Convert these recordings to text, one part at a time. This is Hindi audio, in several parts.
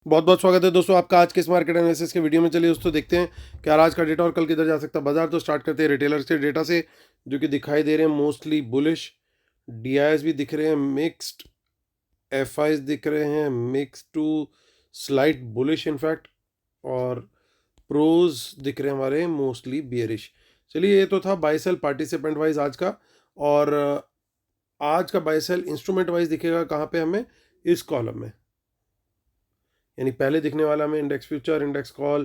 बहुत बहुत स्वागत है दोस्तों आपका आज के इस मार्केट एनालिसिस के वीडियो में। चलिए दोस्तों देखते हैं कि आज का डेटा और कल किधर जा सकता है बाजार। तो स्टार्ट करते हैं रिटेलर्स के डेटा से, जो कि दिखाई दे रहे हैं मोस्टली बुलिश। डीआईएस भी दिख रहे हैं मिक्स्ड, एफआईज दिख रहे हैं mix to slight bullish in fact, और प्रोज दिख रहे हैं हमारे मोस्टली बियरिश। चलिए ये तो था बाय सेल पार्टिसिपेंट वाइज आज का। और आज का बाय सेल इंस्ट्रूमेंट वाइज दिखेगा कहाँ पे हमें, इस कॉलम में। यानी पहले दिखने वाला हमें index future, index call,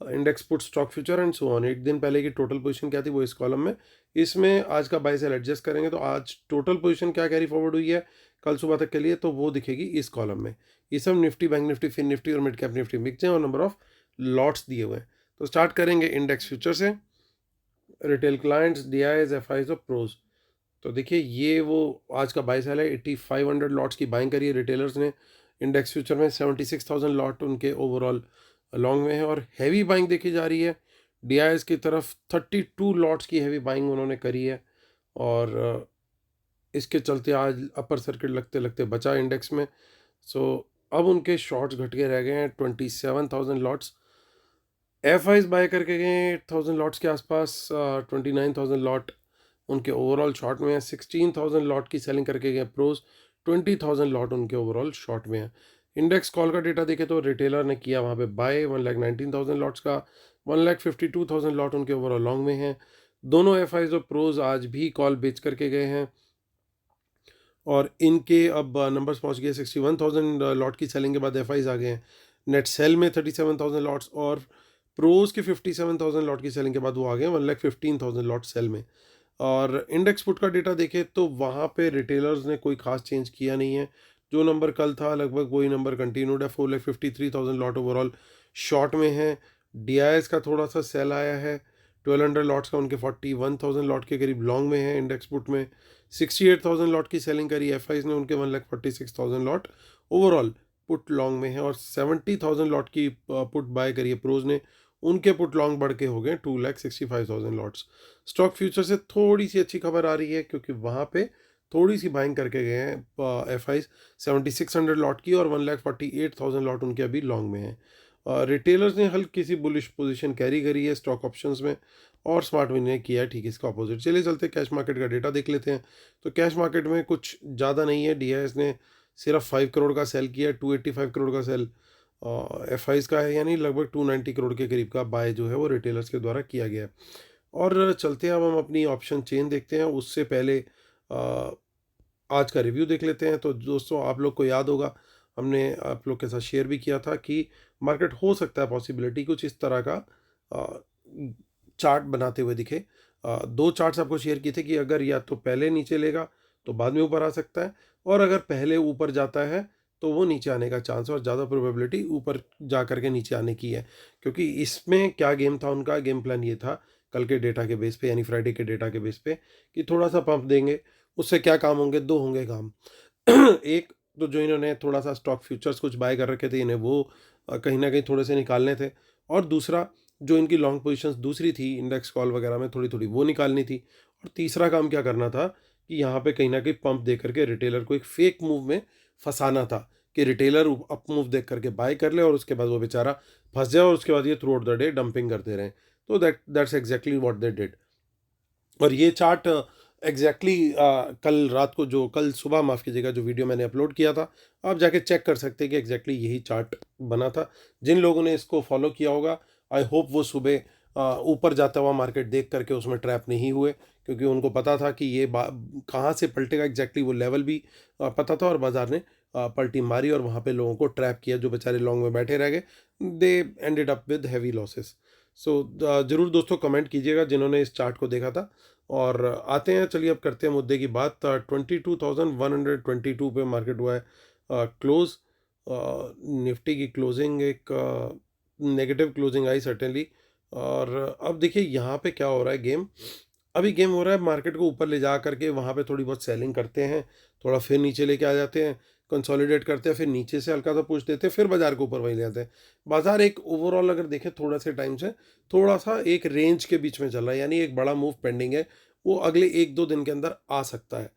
index put, stock future and so on. एक दिन पहले की टोटल पोजीशन क्या थी वो इस कॉलम में। इसमें आज का बाय सेल एडजस्ट करेंगे तो आज टोटल पोजीशन क्या कैरी फॉरवर्ड हुई है कल सुबह तक के लिए, तो वो दिखेगी इस कॉलम में। ये सब Nifty, bank Nifty, fin Nifty और मिड कैप निफ्टी मिक्स हैं और नंबर ऑफ लॉट्स दिए हुए हैं। तो स्टार्ट करेंगे इंडेक्स फ्यूचर से। रिटेल क्लाइंट्स, डीआईएस, एफआईज और प्रोज। तो देखिए ये वो आज का बाय सेल है। 8500 लॉट्स की बाइंग करी है रिटेलर्स ने इंडेक्स फ्यूचर में। 76,000 लॉट उनके ओवरऑल लॉन्ग में है और हैवी बाइंग देखी जा रही है डीआईएस की तरफ। 32 लॉट्स की हैवी बाइंग उन्होंने करी है और इसके चलते आज अपर सर्किट लगते लगते बचा इंडेक्स में। सो अब उनके शॉर्ट्स घट के रह गए हैं 27,000 लॉट्स। एफआईज बाय करके गए 8,000 लॉट्स के आसपास। 29,000 लॉट उनके ओवरऑल शॉर्ट में है। 16,000 लॉट की सेलिंग करके गए प्रोज। 20,000 लॉट उनके ओवरऑल शॉर्ट में है। इंडेक्स कॉल का डेटा देखे तो रिटेलर ने किया वहाँ पे बाय 1,19,000 लॉट्स का। 1,52,000 लॉट उनके ओवरऑल लॉन्ग में हैं। दोनों एफआईज और प्रोज आज भी कॉल बेच करके गए हैं और इनके अब नंबर्स पहुंच गए 61,000 लॉट की सेलिंग के बाद एफआईज आ गए हैं नेट सेल में 37,000 लॉट्स, और प्रोज के 57,000 लॉट की सेलिंग के बाद वो आ गए 1,15,000 लॉट सेल में। और इंडेक्स पुट का डेटा देखें तो वहाँ पे रिटेलर्स ने कोई खास चेंज किया नहीं है। जो नंबर कल था लगभग वही नंबर कंटिन्यूड है। 4,53,000 लॉट ओवरऑल शॉर्ट में है। डीआईएस का थोड़ा सा सेल आया है 1,200 लॉट्स का, उनके 41,000 लॉट के करीब लॉन्ग में है इंडेक्स पुट में। 68,000 लॉट की सेलिंग करी एफआईज ने, उनके 1,46,000 लॉट ओवरऑल पुट लॉन्ग में है। और 70,000 लॉट की पुट बाय करी है प्रोज ने, उनके पुट लॉन्ग बढ़ के हो गए 2,65,000 लॉट्स। स्टॉक फ्यूचर से थोड़ी सी अच्छी खबर आ रही है क्योंकि वहाँ पे थोड़ी सी बाइंग करके गए हैं एफआईज 7,600 लॉट की, और 1,48,000 लॉट उनके अभी लॉन्ग में है। रिटेलर्स ने हल्की सी बुलिश पोजीशन कैरी करी है स्टॉक ऑप्शंस में, और स्मार्ट मनी ने किया है ठीक इसका अपोजिट। चलिए चलते कैश मार्केट का डेटा देख लेते हैं। तो कैश मार्केट में कुछ ज़्यादा नहीं है। डीआईएस ने सिर्फ 5 करोड़ का सेल किया है। 285 करोड़ का सेल एफआईज का है, यानी लगभग 290 करोड़ के करीब का बाय जो है वो रिटेलर्स के द्वारा किया गया है। और चलते हैं अब हम अपनी ऑप्शन चेन देखते हैं। उससे पहले आज का रिव्यू देख लेते हैं। तो दोस्तों आप लोग को याद होगा हमने आप लोग के साथ शेयर भी किया था कि मार्केट हो सकता है पॉसिबिलिटी कुछ इस तरह का चार्ट बनाते हुए दिखे। दो चार्ट्स आपको शेयर किए थे कि अगर या तो पहले नीचे लेगा तो बाद में ऊपर आ सकता है, और अगर पहले ऊपर जाता है तो वो नीचे आने का चांस है, और ज़्यादा प्रोबेबिलिटी ऊपर जा करके नीचे आने की है। क्योंकि इसमें क्या गेम था, उनका गेम प्लान ये था कल के डेटा के बेस पे, यानी फ्राइडे के डेटा के बेस पे, कि थोड़ा सा पंप देंगे। उससे क्या काम होंगे, दो होंगे काम। एक तो जो इन्होंने थोड़ा सा स्टॉक फ्यूचर्स कुछ बाय कर रखे थे, इन्हें वो कहीं ना कहीं थोड़े से निकालने थे। और दूसरा जो इनकी लॉन्ग पोजीशंस दूसरी थी इंडेक्स कॉल वगैरह में थोड़ी थोड़ी वो निकालनी थी। और तीसरा काम क्या करना था कि यहाँ पे कहीं ना कहीं पंप दे करके रिटेलर को एक फेक मूव में फंसाना था, कि रिटेलर अप मूव देख करके बाय कर ले और उसके बाद वो बेचारा फंस जाए, और उसके बाद ये through out the day dumping करते रहें। तो that's exactly what they did. और ये चार्ट एग्जैक्टली कल रात को, जो कल सुबह माफ़ कीजिएगा, जो वीडियो मैंने अपलोड किया था, आप जाके चेक कर सकते हैं कि एग्जैक्टली यही चार्ट बना था। जिन लोगों ने इसको फॉलो किया होगा, आई होप वो सुबह ऊपर जाता हुआ मार्केट देख करके उसमें ट्रैप नहीं हुए, क्योंकि उनको पता था कि ये कहाँ से पलटेगा एग्जैक्टली, वो लेवल भी पता था, और बाजार ने पलटी मारी और वहाँ पे लोगों को ट्रैप किया। जो बेचारे लॉन्ग में बैठे रह गए, they ended up with heavy losses. So ज़रूर दोस्तों कमेंट कीजिएगा जिन्होंने इस चार्ट को देखा था। और आते हैं, चलिए अब करते हैं मुद्दे की बात। 22,122 पे मार्केट हुआ है क्लोज। निफ्टी की क्लोजिंग एक नेगेटिव क्लोजिंग आई सर्टेनली। और अब देखिए यहाँ पे क्या हो रहा है गेम। अभी गेम हो रहा है मार्केट को ऊपर ले जा करके, वहाँ पे थोड़ी बहुत सेलिंग करते हैं, थोड़ा फिर नीचे लेके आ जाते हैं, कंसोलिडेट करते हैं, फिर नीचे से हल्का सा पुश देते हैं, फिर बाजार को ऊपर वहीं ले आते हैं। बाजार एक ओवरऑल अगर देखें थोड़ा से टाइम से, थोड़ा सा एक रेंज के बीच में चल रहा है, यानी एक बड़ा मूव पेंडिंग है, वो अगले 1-2 दिन के अंदर आ सकता है।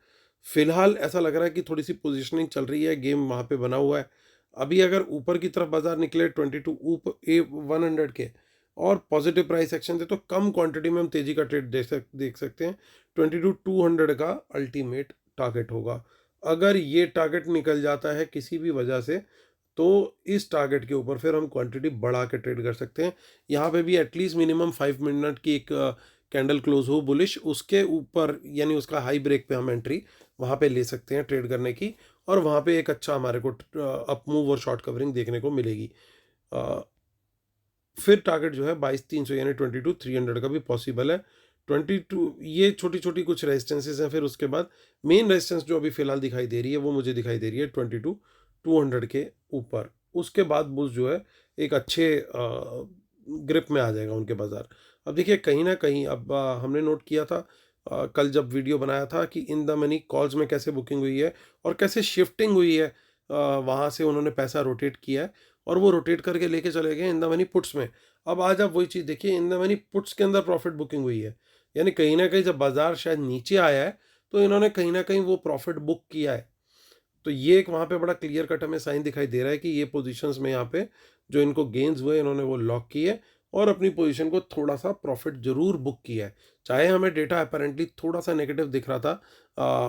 फिलहाल ऐसा लग रहा है कि थोड़ी सी पोजिशनिंग चल रही है, गेम वहाँ पे बना हुआ है। अभी अगर ऊपर की तरफ बाजार निकले 22 ऊपर A100 के और पॉजिटिव प्राइस एक्शन दे तो कम क्वांटिटी में हम तेजी का ट्रेड देख सकते हैं। 22,200 का अल्टीमेट टारगेट होगा। अगर ये टारगेट निकल जाता है किसी भी वजह से तो इस टारगेट के ऊपर फिर हम क्वांटिटी बढ़ा के ट्रेड कर सकते हैं। यहाँ पे भी एटलीस्ट मिनिमम 5 मिनट की एक कैंडल क्लोज हो बुलिश, उसके ऊपर यानी उसका हाई ब्रेक पे हम एंट्री वहाँ पे ले सकते हैं ट्रेड करने की, और वहाँ पे एक अच्छा हमारे को अप मूव और शॉर्ट कवरिंग देखने को मिलेगी। फिर टारगेट जो है 22,300 यानी 22,300 का भी पॉसिबल है। 22 ये छोटी छोटी कुछ रेजिस्टेंसेस हैं। फिर उसके बाद मेन रेजिस्टेंस जो अभी फिलहाल दिखाई दे रही है वो मुझे दिखाई दे रही है 22,200 के ऊपर। उसके बाद बुल्स जो है एक अच्छे ग्रिप में आ जाएगा उनके बाजार। अब देखिए कहीं ना कहीं अब हमने नोट किया था कल जब वीडियो बनाया था कि इन द मनी कॉल्स में कैसे बुकिंग हुई है और कैसे शिफ्टिंग हुई है, वहाँ से उन्होंने पैसा रोटेट किया है और वो रोटेट करके लेके चले गए इन द मनी पुट्स में। अब आज आप वही चीज़ देखिए, इन द मनी पुट्स के अंदर प्रॉफिट बुकिंग हुई है, यानी कहीं ना कहीं जब बाजार शायद नीचे आया है तो इन्होंने कहीं ना कहीं वो प्रॉफिट बुक किया है। तो ये एक वहाँ पे बड़ा क्लियर कट हमें साइन दिखाई दे रहा है कि ये पोजीशंस में यहाँ पे जो इनको गेन्स हुए इन्होंने वो लॉक किए और अपनी पोजीशन को थोड़ा सा प्रॉफिट जरूर बुक किया है। चाहे हमें डेटा अपेरेंटली थोड़ा सा नेगेटिव दिख रहा था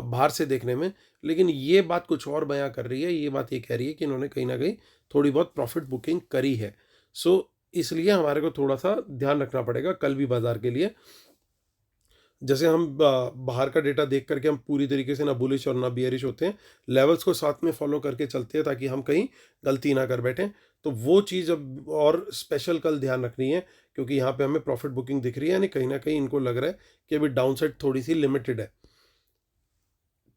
बाहर से देखने में, लेकिन ये बात कुछ और बयां कर रही है। ये बात ये कह रही है कि इन्होंने कहीं ना कहीं थोड़ी बहुत प्रॉफिट बुकिंग करी है। सो इसलिए हमारे को थोड़ा सा ध्यान रखना पड़ेगा कल भी बाजार के लिए। जैसे हम बाहर का डेटा देख करके हम पूरी तरीके से ना बुलिश और ना बियरिश होते हैं, लेवल्स को साथ में फॉलो करके चलते हैं ताकि हम कहीं गलती ना कर बैठें। तो वो चीज़ अब और स्पेशल कल ध्यान रखनी है, क्योंकि यहाँ पे हमें प्रॉफिट बुकिंग दिख रही है, यानी कहीं ना कहीं इनको लग रहा है कि अभी डाउन साइड थोड़ी सी लिमिटेड है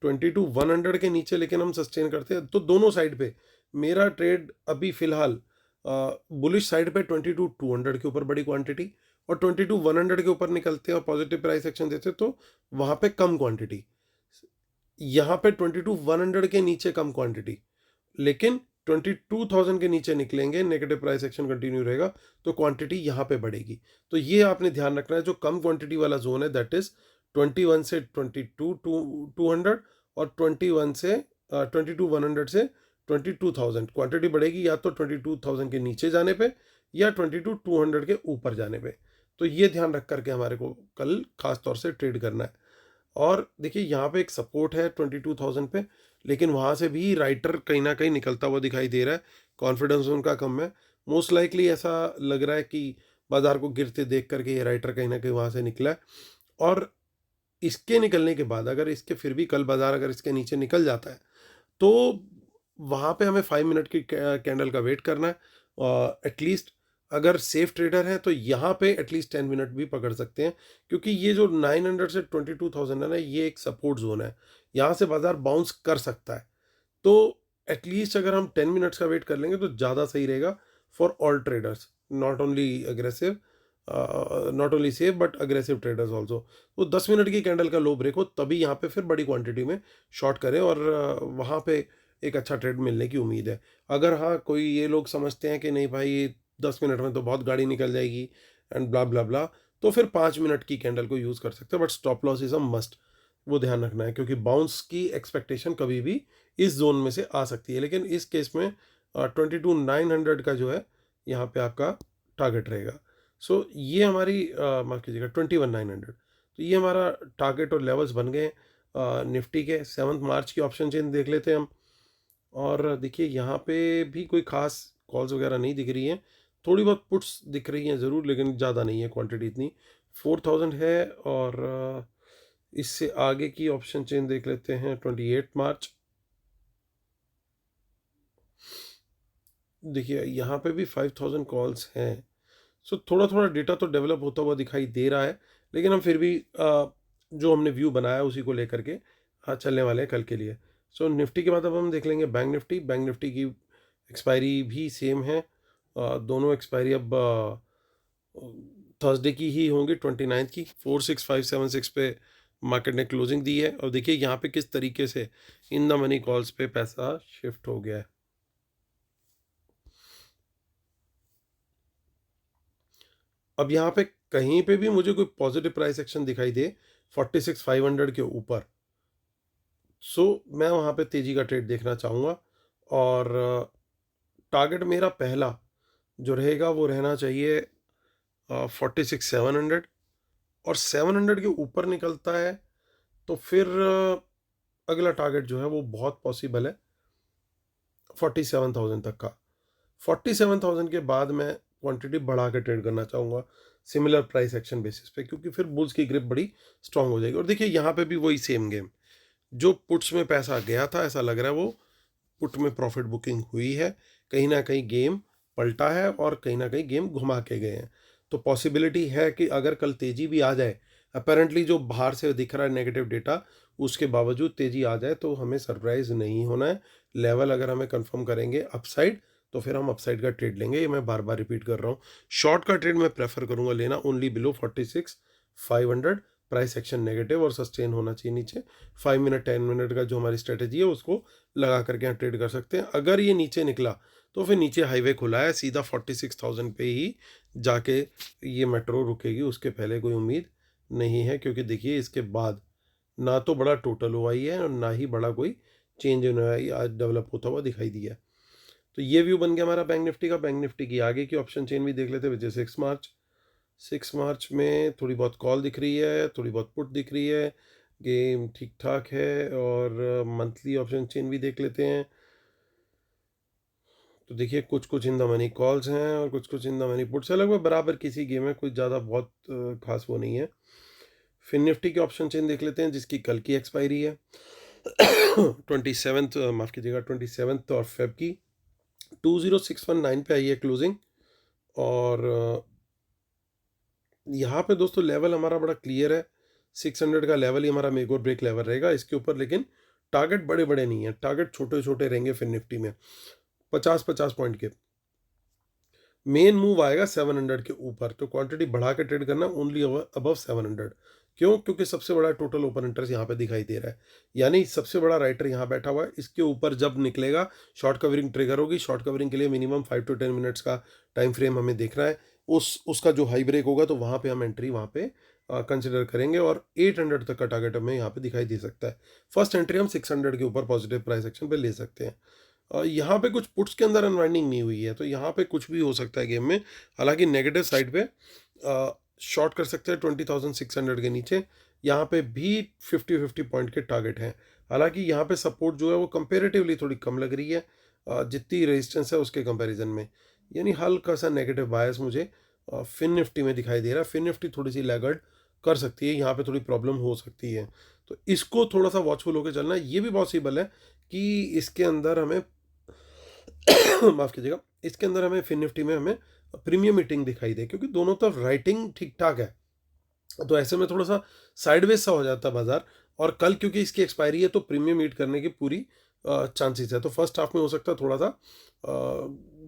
22,100 के नीचे, लेकिन हम सस्टेन करते हैं तो दोनों साइड पे मेरा ट्रेड अभी फिलहाल बुलिश साइड पे 22,200 के ऊपर बड़ी क्वांटिटी, और 22,100 के ऊपर निकलते हैं और पॉजिटिव प्राइस एक्शन देते तो वहाँ पे कम क्वांटिटी। यहाँ पे 22,100 के नीचे कम क्वांटिटी, लेकिन 22,000 के नीचे निकलेंगे, नेगेटिव प्राइस एक्शन कंटिन्यू रहेगा तो क्वांटिटी यहाँ पे बढ़ेगी। तो ये आपने ध्यान रखना है, जो कम क्वांटिटी वाला जोन है दैट इज 21 से 22,200 और 21 से 22,100 से 22,000। क्वांटिटी बढ़ेगी या तो 22,000 के नीचे जाने पे या 22,200 के ऊपर जाने पे। तो ये ध्यान रख करके हमारे को कल खास तौर से ट्रेड करना है। और देखिए यहाँ पे एक सपोर्ट है 22,000 पे, लेकिन वहाँ से भी राइटर कहीं ना कहीं निकलता हुआ दिखाई दे रहा है। कॉन्फिडेंस उनका कम है, मोस्ट लाइकली ऐसा लग रहा है कि बाजार को गिरते देख करके ये राइटर कहीं ना कहीं वहाँ से निकला है। और इसके निकलने के बाद अगर इसके फिर भी कल बाजार अगर इसके नीचे निकल जाता है तो वहाँ पे हमें 5 मिनट की कैंडल का वेट करना है एटलीस्ट। अगर सेफ ट्रेडर है तो यहाँ पे एटलीस्ट 10 मिनट भी पकड़ सकते हैं, क्योंकि ये जो 900 से 22,000 है ना, ये एक सपोर्ट जोन है, यहाँ से बाजार बाउंस कर सकता है। तो एटलीस्ट अगर हम 10 मिनट्स का वेट कर लेंगे तो ज़्यादा सही रहेगा for all traders, not only aggressive, not only safe but aggressive traders also. तो 10 मिनट की कैंडल का लो ब्रेक हो तभी यहाँ पे फिर बड़ी क्वांटिटी में शॉर्ट करें, और वहाँ पे एक अच्छा ट्रेड मिलने की उम्मीद है। अगर हाँ कोई ये लोग समझते हैं कि नहीं भाई ये 10 मिनट में तो बहुत गाड़ी निकल जाएगी एंड ब्ला ब्ला ब्ला, तो फिर 5 मिनट की कैंडल को यूज़ कर सकते हैं, but stop loss is a must, वो ध्यान रखना है, क्योंकि बाउंस की एक्सपेक्टेशन कभी भी इस जोन में से आ सकती है। लेकिन इस केस में 22,900 का जो है यहाँ पे आपका टारगेट रहेगा। सो ये हमारी माफ़ कीजिएगा 21,900, तो ये हमारा टारगेट और लेवल्स बन गए निफ्टी के। 7 मार्च की ऑप्शन चेन देख लेते हैं हम। और देखिए यहाँ पे भी कोई खास कॉल्स वगैरह नहीं दिख रही हैं, थोड़ी बहुत पुट्स दिख रही हैं ज़रूर, लेकिन ज़्यादा नहीं है क्वांटिटी इतनी। 4,000 है। और इससे आगे की ऑप्शन चेन देख लेते हैं 28 मार्च। देखिए यहाँ पे भी 5,000 कॉल्स हैं। सो थोड़ा थोड़ा डेटा तो डेवलप होता हुआ दिखाई दे रहा है, लेकिन हम फिर भी जो हमने व्यू बनाया उसी को लेकर के चलने वाले हैं कल के लिए। सो निफ्टी के बाद अब हम देख लेंगे बैंक निफ्टी। बैंक निफ्टी की एक्सपायरी भी सेम है, दोनों एक्सपायरी अब थर्सडे की ही होंगी 29 की। 46,576 पे मार्केट ने क्लोजिंग दी है। और देखिए यहाँ पे किस तरीके से इन द मनी कॉल्स पे पैसा शिफ्ट हो गया है। अब यहाँ पे कहीं पे भी मुझे कोई पॉजिटिव प्राइस एक्शन दिखाई दे 46,500 के ऊपर, सो मैं वहाँ पे तेज़ी का ट्रेड देखना चाहूँगा। और टारगेट मेरा पहला जो रहेगा वो रहना चाहिए 46,700, और 700 के ऊपर निकलता है तो फिर अगला टारगेट जो है वो बहुत पॉसिबल है 47,000 तक का। 47,000 के बाद मैं क्वांटिटी बढ़ा के ट्रेड करना चाहूँगा सिमिलर प्राइस एक्शन बेसिस पे, क्योंकि फिर बुल्स की ग्रिप बड़ी स्ट्रांग हो जाएगी। और देखिए यहाँ पे भी वही सेम गेम, जो पुट्स में पैसा गया था ऐसा लग रहा है वो पुट में प्रॉफिट बुकिंग हुई है, कहीं ना कहीं गेम पलटा है और कहीं ना कहीं गेम घुमा के गए हैं। तो पॉसिबिलिटी है कि अगर कल तेजी भी आ जाए, अपेरेंटली जो बाहर से दिख रहा है नेगेटिव डेटा उसके बावजूद तेजी आ जाए तो हमें सरप्राइज नहीं होना है। लेवल अगर हमें कंफर्म करेंगे अपसाइड तो फिर हम अपसाइड का ट्रेड लेंगे। ये मैं बार बार रिपीट कर रहा हूँ, शॉर्ट का ट्रेड मैं प्रेफर करूंगा लेना only below 46,500। Price action negative और सस्टेन होना चाहिए नीचे। 5 मिनट 10 मिनट का जो हमारी स्ट्रेटेजी है उसको लगा करके यहाँ ट्रेड कर सकते हैं। अगर ये नीचे निकला तो फिर नीचे हाईवे खुला है, सीधा 46,000 पे ही जाके ये मेट्रो रुकेगी, उसके पहले कोई उम्मीद नहीं है। क्योंकि देखिए इसके बाद ना तो बड़ा टोटल हुआ ही है और ना ही बड़ा कोई चेंज आज डेवलप होता हुआ दिखाई दिया। तो ये व्यू बन गया हमारा बैंक निफ्टी का। बैंक निफ्टी की आगे की ऑप्शन चेन भी देख लेते हैं, जैसे 6 मार्च में थोड़ी बहुत कॉल दिख रही है, थोड़ी बहुत पुट दिख रही है, गेम ठीक ठाक है। और मंथली ऑप्शन चेन भी देख लेते हैं। तो देखिए कुछ कुछ इन द मनी कॉल्स हैं और कुछ कुछ इन द मनी पुट्स है, लगभग बराबर किसी गेम है, कुछ ज़्यादा बहुत खास वो नहीं है। फिन निफ्टी की ऑप्शन चेन देख लेते हैं जिसकी कल की एक्सपायरी है 27, माफ़ कीजिएगा 27 और फेब की। 20,619 पे आई है क्लोजिंग। और यहाँ पे दोस्तों लेवल हमारा बड़ा क्लियर है, 600 का लेवल ही हमारा मेक और ब्रेक लेवल रहेगा इसके ऊपर। लेकिन टारगेट बड़े बड़े नहीं है, टारगेट छोटे छोटे रहेंगे फिन निफ्टी में, 50-50 पॉइंट के। मेन मूव आएगा 700 के ऊपर, तो क्वांटिटी बढ़ा के ट्रेड करना ओनली अबव 700। क्यों? क्योंकि सबसे बड़ा टोटल ओपन इंटरेस्ट यहाँ पे दिखाई दे रहा है, यानी सबसे बड़ा राइटर यहाँ बैठा हुआ है। इसके ऊपर जब निकलेगा शॉर्ट कवरिंग ट्रिगर होगी। शॉर्ट कवरिंग के लिए मिनिमम 5 to 10 मिनट्स का टाइम फ्रेम हमें देखना है। उसका जो हाई ब्रेक होगा तो वहाँ पे हम एंट्री वहाँ पे कंसिडर करेंगे। और 800 तक का टारगेट हमें यहाँ पे दिखाई दे सकता है। फर्स्ट एंट्री हम 600 के ऊपर पॉजिटिव प्राइस एक्शन पे ले सकते हैं। यहाँ पे कुछ पुट्स के अंदर अनवाइंडिंग नहीं हुई है, तो यहाँ पे कुछ भी हो सकता है गेम में। हालांकि नेगेटिव साइड पे शॉर्ट कर सकते हैं 20,600 के नीचे। यहाँ पे भी 50-50 पॉइंट के टारगेट हैं। हालांकि यहाँ पे सपोर्ट जो है वो कंपेरेटिवली थोड़ी कम लग रही है जितनी रेजिस्टेंस है उसके कंपैरिजन में, यानी हल्का सा नेगेटिव बायस मुझे फिन निफ्टी में दिखाई दे रहा है। फिन निफ्टी थोड़ी सी लैगर्ड कर सकती है, यहाँ पे थोड़ी प्रॉब्लम हो सकती है, तो इसको थोड़ा सा वॉचफुल होकर चलना है। ये भी पॉसिबल है कि इसके अंदर हमें माफ़ कीजिएगा, इसके अंदर हमें फिन निफ्टी में हमें प्रीमियम मीटिंग दिखाई दे, क्योंकि दोनों तरफ राइटिंग ठीक ठाक है। तो ऐसे में थोड़ा सा साइडवेज सा हो जाता है बाजार। और कल क्योंकि इसकी एक्सपायरी है तो प्रीमियम मीट करने की पूरी चांसेस है। तो फर्स्ट हाफ में हो सकता है थोड़ा सा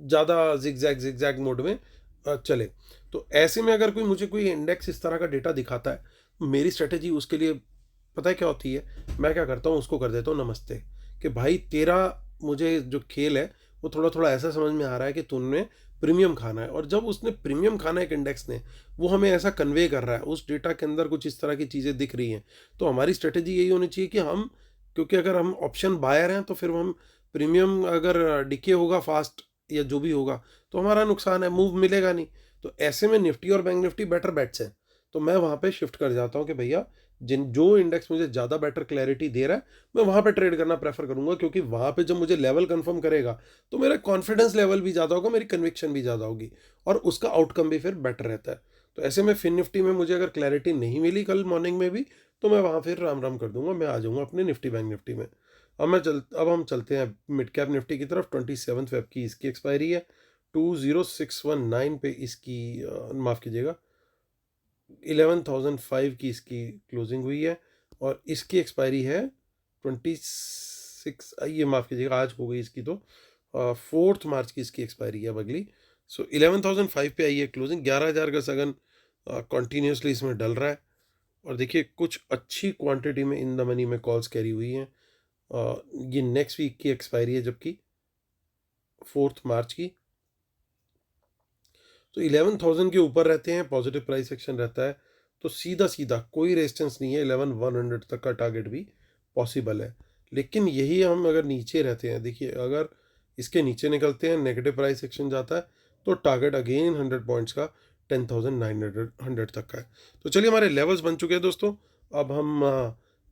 ज़्यादा जिगजैग मोड में चले। तो ऐसे में अगर मुझे कोई इंडेक्स इस तरह का डेटा दिखाता है, मेरी स्ट्रेटेजी उसके लिए पता है क्या होती है? मैं क्या करता हूँ, उसको कर देता हूँ नमस्ते, कि भाई तेरा मुझे जो खेल है वो थोड़ा थोड़ा ऐसा समझ में आ रहा है कि तुमने प्रीमियम खाना है। और जब उसने प्रीमियम खाना है एक इंडेक्स ने, वो हमें ऐसा कन्वे कर रहा है, उस डेटा के अंदर कुछ इस तरह की चीज़ें दिख रही हैं, तो हमारी स्ट्रेटेजी यही होनी चाहिए कि हम, क्योंकि अगर हम ऑप्शन बायर हैं तो फिर हम प्रीमियम अगर डिके होगा फास्ट या जो भी होगा तो हमारा नुकसान है, मूव मिलेगा नहीं। तो ऐसे में निफ्टी और बैंक निफ्टी बेटर बेट्स हैं। तो मैं वहाँ पे शिफ्ट कर जाता हूँ कि भैया जो इंडेक्स मुझे ज़्यादा बेटर क्लैरिटी दे रहा है मैं वहाँ पे ट्रेड करना प्रेफर करूँगा, क्योंकि वहाँ पे जब मुझे लेवल कंफर्म करेगा तो मेरा कॉन्फिडेंस लेवल भी ज़्यादा होगा, मेरी कन्विक्शन भी ज़्यादा होगी और उसका आउटकम भी फिर बेटर रहता है। तो ऐसे में फिन निफ्टी में मुझे अगर क्लैरिटी नहीं मिली कल मॉर्निंग में भी तो मैं वहाँ फिर राम राम कर दूंगा, मैं आ जाऊँगा अपने निफ्टी बैंक निफ्टी में। अब हम चलते हैं मिड कैप निफ्टी की तरफ। 27 फेब की इसकी एक्सपायरी है, 20,619 पे इसकी माफ़ कीजिएगा 11,005 की इसकी क्लोजिंग हुई है। और इसकी एक्सपायरी है 26, ये माफ़ कीजिएगा आज हो गई इसकी, तो 4 मार्च की इसकी एक्सपायरी है अब अगली। सो 11,005 पे आई है क्लोजिंग। 11,000 का सगन कंटिन्यूसली इसमें डल रहा है। और देखिए कुछ अच्छी क्वांटिटी में इन द मनी में कॉल्स कैरी हुई हैं। ये नेक्स्ट वीक की एक्सपायरी है जबकि 4 मार्च की। तो 11,000 के ऊपर रहते हैं, पॉजिटिव प्राइस एक्शन रहता है, तो सीधा सीधा कोई रेजिस्टेंस नहीं है, 11,100 तक का टारगेट भी पॉसिबल है। लेकिन यही हम अगर नीचे रहते हैं, देखिए अगर इसके नीचे निकलते हैं, नेगेटिव प्राइस एक्शन जाता है, तो टारगेट अगेन 100 पॉइंट्स का 10,900 तक का है। तो चलिए हमारे लेवल्स बन चुके हैं दोस्तों। अब हम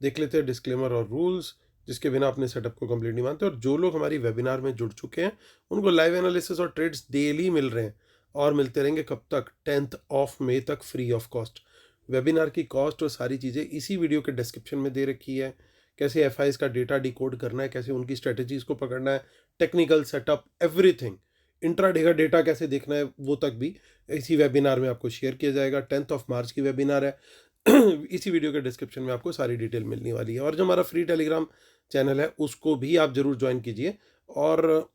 देख लेते हैं डिस्क्लेमर और रूल्स, जिसके बिना अपने सेटअप को कंप्लीट नहीं मानते। और जो लोग हमारी वेबिनार में जुड़ चुके हैं उनको लाइव एनालिसिस और ट्रेड्स डेली मिल रहे हैं और मिलते रहेंगे कब तक, 10 मई तक, फ्री ऑफ कॉस्ट। वेबिनार की कॉस्ट और सारी चीज़ें इसी वीडियो के डिस्क्रिप्शन में दे रखी है। कैसे एफआईज का डेटा डिकोड करना है, कैसे उनकी स्ट्रेटजीज को पकड़ना है, टेक्निकल सेटअप, एवरीथिंग, इंट्राडे का डेटा कैसे देखना है, वो तक भी इसी वेबिनार में आपको शेयर किया जाएगा। 10 मार्च की वेबिनार है। इसी वीडियो के डिस्क्रिप्शन में आपको सारी डिटेल मिलने वाली है। और जो हमारा फ्री टेलीग्राम चैनल है उसको भी आप जरूर ज्वाइन कीजिए, और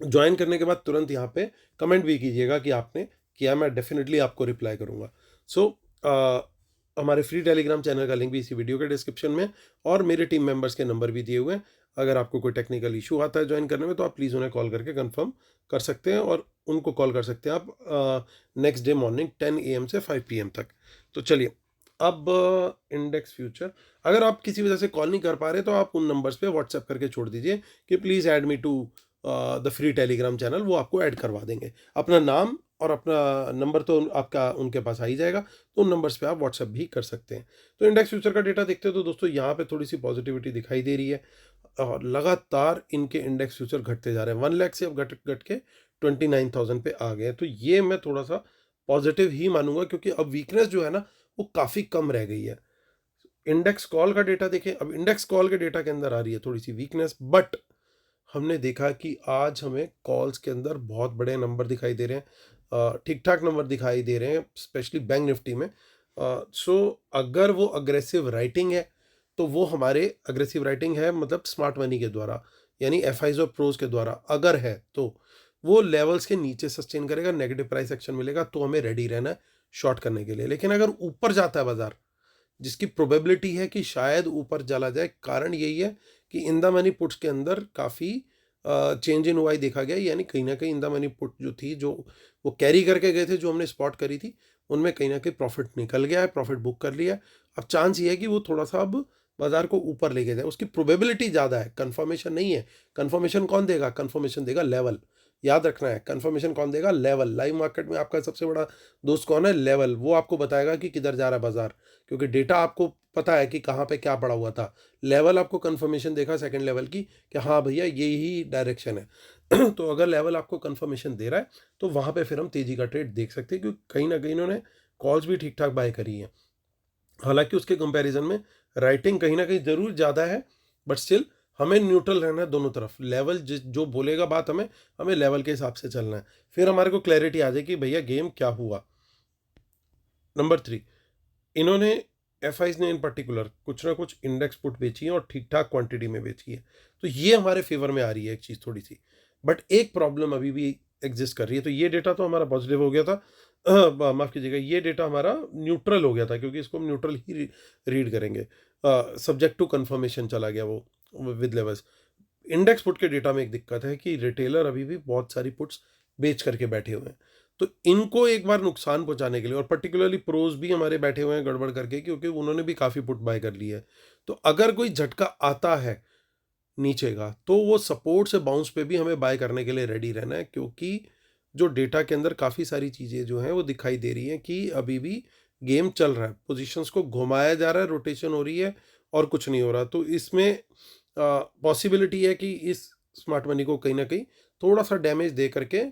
ज्वाइन करने के बाद तुरंत यहाँ पे कमेंट भी कीजिएगा कि आपने किया, मैं डेफिनेटली आपको रिप्लाई करूँगा। सो हमारे फ्री टेलीग्राम चैनल का लिंक भी इसी वीडियो के डिस्क्रिप्शन में, और मेरे टीम मेंबर्स के नंबर भी दिए हुए हैं। अगर आपको कोई टेक्निकल इशू आता है ज्वाइन करने में तो आप प्लीज़ उन्हें कॉल करके कंफर्म कर सकते हैं, और उनको कॉल कर सकते हैं आप नेक्स्ट डे मॉर्निंग 10 AM से 5 PM तक। तो चलिए अब इंडेक्स फ्यूचर, अगर आप किसी वजह से कॉल नहीं कर पा रहे तो आप उन नंबर्स पे व्हाट्सएप करके छोड़ दीजिए कि please add me to the free Telegram channel, वो आपको ऐड करवा देंगे। अपना नाम और अपना नंबर तो आपका उनके पास आ ही जाएगा, तो उन नंबर्स पे आप व्हाट्सएप भी कर सकते हैं। तो इंडेक्स फ्यूचर का डेटा देखते हैं तो दोस्तों यहाँ पे थोड़ी सी पॉजिटिविटी दिखाई दे रही है, और लगातार इनके इंडेक्स फ्यूचर घटते जा रहे हैं। 1 लाख से अब घट घट के 29,000 पे आ गए हैं। तो ये मैं थोड़ा सा पॉजिटिव ही मानूंगा, क्योंकि अब वीकनेस जो है ना वो काफ़ी कम रह गई है। इंडेक्स कॉल का डेटा देखें, अब इंडेक्स कॉल के डेटा के अंदर आ रही है थोड़ी सी वीकनेस, बट हमने देखा कि आज हमें कॉल्स के अंदर बहुत बड़े नंबर दिखाई दे रहे हैं, ठीक ठाक नंबर दिखाई दे रहे हैं, स्पेशली बैंक निफ्टी में। सो अगर वो अग्रेसिव राइटिंग है तो वो हमारे अग्रेसिव राइटिंग है मतलब स्मार्ट मनी के द्वारा, यानी एफआईज और प्रोज के द्वारा अगर है तो वो लेवल्स के नीचे सस्टेन करेगा, नेगेटिव प्राइस एक्शन मिलेगा, तो हमें रेडी रहना है शॉर्ट करने के लिए। लेकिन अगर ऊपर जाता है बाजार, जिसकी प्रोबेबिलिटी है कि शायद ऊपर चला जाए, कारण यही है कि इन द मनी पुट्स के अंदर काफ़ी चेंज इन वाई देखा गया, यानी कहीं ना कहीं इन द मनी पुट जो थी, जो वो कैरी करके गए थे, जो हमने स्पॉट करी थी, उनमें कहीं ना कहीं प्रॉफिट निकल गया है, प्रॉफिट बुक कर लिया है। अब चांस ये है कि वो थोड़ा सा अब बाजार को ऊपर लेके जाए, उसकी प्रोबेबिलिटी ज़्यादा है, कंफर्मेशन नहीं है। कंफर्मेशन कौन देगा? कंफर्मेशन देगा लेवल। याद रखना है, कंफर्मेशन कौन देगा? लेवल। लाइव मार्केट में आपका सबसे बड़ा दोस्त कौन है? लेवल। वो आपको बताएगा कि किधर जा रहा है बाजार, क्योंकि डेटा आपको पता है कि कहाँ पे क्या पड़ा हुआ था। लेवल आपको कंफर्मेशन देगा सेकंड लेवल की कि हाँ भैया ये ही डायरेक्शन है। तो अगर लेवल आपको कंफर्मेशन दे रहा है तो वहाँ पे फिर हम तेजी का ट्रेड देख सकते हैं, क्योंकि कहीं ना कहीं इन्होंने कॉल्स भी ठीक ठाक बाय करी है। हालांकि उसके कंपैरिजन में राइटिंग कहीं ना कहीं जरूर ज़्यादा है, बट स्टिल हमें न्यूट्रल रहना है दोनों तरफ। लेवल जो बोलेगा बात, हमें हमें लेवल के हिसाब से चलना है, फिर हमारे को क्लैरिटी आ जाएगी भैया गेम क्या हुआ। नंबर 3, इन्होंने एफआईज ने इन पर्टिकुलर कुछ ना कुछ इंडेक्स पुट बेची है और ठीक ठाक क्वांटिटी में बेची है, तो ये हमारे फेवर में आ रही है एक चीज़ थोड़ी सी। बट एक प्रॉब्लम अभी भी एग्जिस्ट कर रही है। तो ये डेटा तो हमारा पॉजिटिव हो गया था, माफ़ कीजिएगा, ये डेटा हमारा न्यूट्रल हो गया था, क्योंकि इसको हम न्यूट्रल ही रीड करेंगे। सब्जेक्ट टू कंफर्मेशन चला गया वो विद लेवल्स। इंडेक्स पुट के डेटा में एक दिक्कत है कि रिटेलर अभी भी बहुत सारी पुट्स बेच करके बैठे हुए हैं, तो इनको एक बार नुकसान पहुंचाने के लिए, और पर्टिकुलरली प्रोज भी हमारे बैठे हुए हैं गड़बड़ करके, क्योंकि उन्होंने भी काफ़ी पुट बाय कर ली है। तो अगर कोई झटका आता है नीचे का तो वो सपोर्ट से बाउंस पे भी हमें बाय करने के लिए रेडी रहना है, क्योंकि जो डेटा के अंदर काफ़ी सारी चीज़ें जो हैं वो दिखाई दे रही हैं कि अभी भी गेम चल रहा है, पोजीशंस को घुमाया जा रहा है, रोटेशन हो रही है और कुछ नहीं हो रहा। तो इसमें पॉसिबिलिटी है कि इस स्मार्ट मनी को कहीं ना कहीं थोड़ा सा डैमेज दे करके,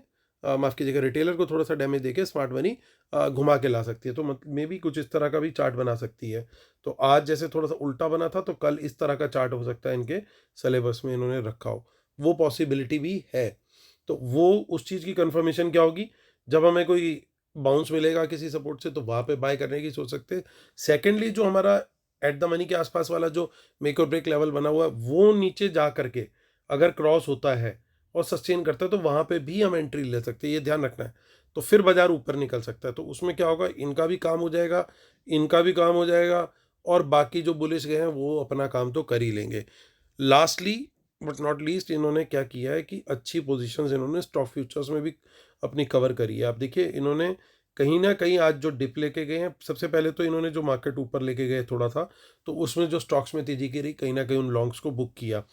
माफ़ कीजिएगा, रिटेलर को थोड़ा सा डैमेज देके स्मार्ट मनी घुमा के ला सकती है। तो मतलब मे भी कुछ इस तरह का भी चार्ट बना सकती है। तो आज जैसे थोड़ा सा उल्टा बना था, तो कल इस तरह का चार्ट हो सकता है इनके सिलेबस में इन्होंने रखा हो, वो पॉसिबिलिटी भी है। तो वो उस चीज़ की कंफर्मेशन क्या होगी, जब हमें कोई बाउंस मिलेगा किसी सपोर्ट से, तो वहाँ पे बाय करने की सोच सकते हैं। सेकेंडली जो हमारा एट द मनी के आसपास वाला जो मेक और ब्रेक लेवल बना हुआ है, वो नीचे जा करके अगर क्रॉस होता है और सस्टेन करता है, तो वहाँ पे भी हम एंट्री ले सकते हैं, ये ध्यान रखना है। तो फिर बाजार ऊपर निकल सकता है, तो उसमें क्या होगा, इनका भी काम हो जाएगा, इनका भी काम हो जाएगा, और बाकी जो बुलिश गए हैं वो अपना काम तो कर ही लेंगे। लास्टली बट नॉट लीस्ट, इन्होंने क्या किया है कि अच्छी पोजीशंस इन्होंने स्टॉक फ्यूचर्स में भी अपनी कवर करी है। आप देखिए, इन्होंने कहीं ना कहीं आज जो डिप लेके गए हैं, सबसे पहले तो इन्होंने जो मार्केट ऊपर लेके गए थोड़ा था, तो उसमें जो स्टॉक्स में तेजी की रही, कहीं ना कहीं उन लॉन्ग्स को बुक किया।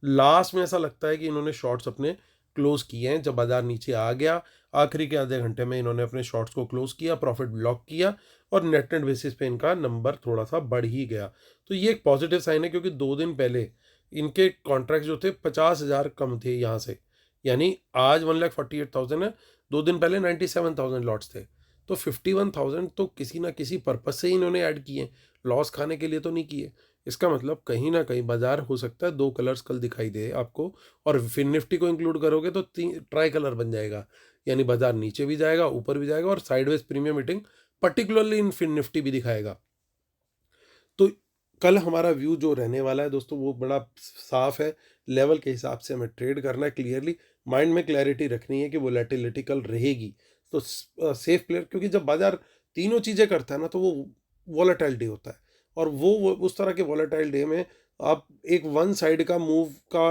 लास्ट में ऐसा लगता है कि इन्होंने शॉर्ट्स अपने क्लोज किए हैं। जब बाजार नीचे आ गया, आखिरी के आधे घंटे में इन्होंने अपने शॉर्ट्स को क्लोज किया, प्रॉफिट ब्लॉक किया और नेट नेट बेसिस पे इनका नंबर थोड़ा सा बढ़ ही गया। तो ये एक पॉजिटिव साइन है, क्योंकि 2 दिन पहले इनके कॉन्ट्रैक्ट जो थे 50,000 कम थे यहाँ से, यानी आज 1,48,000 है, 2 दिन पहले 97,000 लॉट्स थे। तो 51,000 तो किसी ना किसी पर्पज से ही इन्होंने ऐड किए, लॉस खाने के लिए तो नहीं किए। इसका मतलब कहीं ना कहीं बाजार हो सकता है 2 कलर्स कल दिखाई दे आपको, और फिन निफ्टी को इंक्लूड करोगे तो ट्राई कलर बन जाएगा, यानी बाजार नीचे भी जाएगा, ऊपर भी जाएगा और sideways premium meeting particularly in fin Nifty भी दिखाएगा। तो कल हमारा व्यू जो रहने वाला है दोस्तों वो बड़ा साफ है। लेवल के हिसाब से हमें ट्रेड करना है, क्लियरली माइंड में क्लैरिटी रखनी है कि वोलेटिलिटी कल रहेगी। तो सेफ प्लेयर, क्योंकि जब बाजार तीनों चीज़ें करता है ना तो वो वॉलेटाइल डे होता है, और वो उस तरह के वॉलेटाइल डे में आप एक वन साइड का मूव का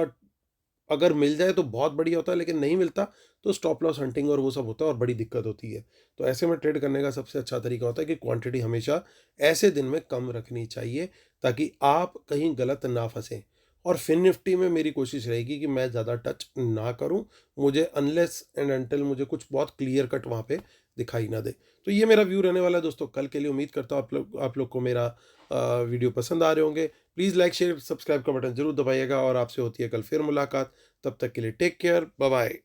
अगर मिल जाए तो बहुत बढ़िया होता है, लेकिन नहीं मिलता तो स्टॉप लॉस हंटिंग और वो सब होता है और बड़ी दिक्कत होती है। तो ऐसे में ट्रेड करने का सबसे अच्छा तरीका होता है कि क्वांटिटी हमेशा ऐसे दिन में कम रखनी चाहिए, ताकि आप कहीं गलत ना फंसें। और फिन निफ्टी में मेरी कोशिश रहेगी कि मैं ज़्यादा टच ना करूं, मुझे अनलेस एंड अनटिल मुझे कुछ बहुत क्लियर कट वहाँ पे दिखाई ना दे। तो ये मेरा व्यू रहने वाला है दोस्तों कल के लिए। उम्मीद करता हूँ आप लोग को मेरा वीडियो पसंद आ रहे होंगे। प्लीज़ लाइक शेयर सब्सक्राइब का बटन जरूर दबाइएगा, और आपसे होती है कल फिर मुलाकात। तब तक के लिए टेक केयर, बाय बाय।